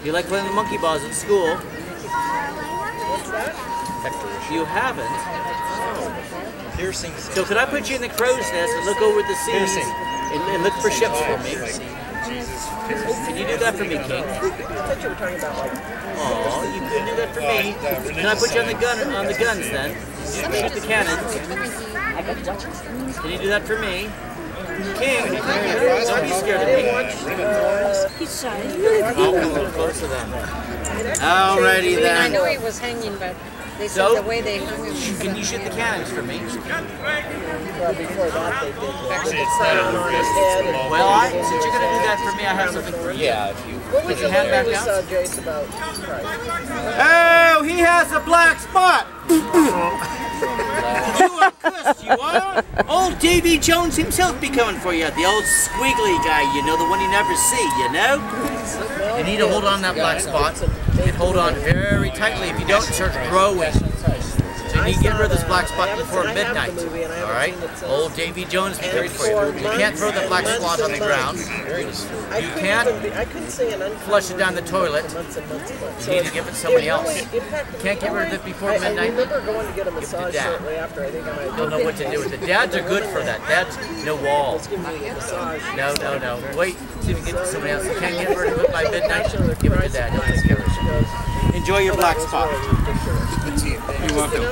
You like playing the monkey bars in school? You haven't? Piercings. So could I put you in the crow's nest and look over the seas and look for ships for me? Can you do that for me, King? Oh, you could do that for me. Can I put you on the guns then? Shoot the cannons. Can you do that for me? King, don't be scared of me. He's shy. I'll come a little closer then. Alrighty then. I know he was hanging, but they said the way they hung him. Can you shoot the cannons for me? Well, before that they did. Actually, it's not on his head. Well, since you're going to do that for me, I have something for you. Yeah, if you What was your hand back down? Jace about Christ? Oh, he has a black spot! You are cussed, you are! Old Davy Jones himself be coming for you. The old squiggly guy, you know, the one you never see, you know? You need to hold on that black spot and hold on very tightly. If you don't, it starts growing. So you need to get rid of this black spot before midnight. Alright? Old Davy Jones be coming for you. You can't throw the black spot on the ground. You can't flush it down the toilet. You need to give it to somebody else. You can't get rid of it before midnight. Give it to Dad. He'll know what to do with it. Dads are good for that. Dads, no walls. No. Wait, see if you get it to somebody else. You can't get rid of it by midnight. Give it to Dad. He'll take care of it. Enjoy your black spot. You're welcome.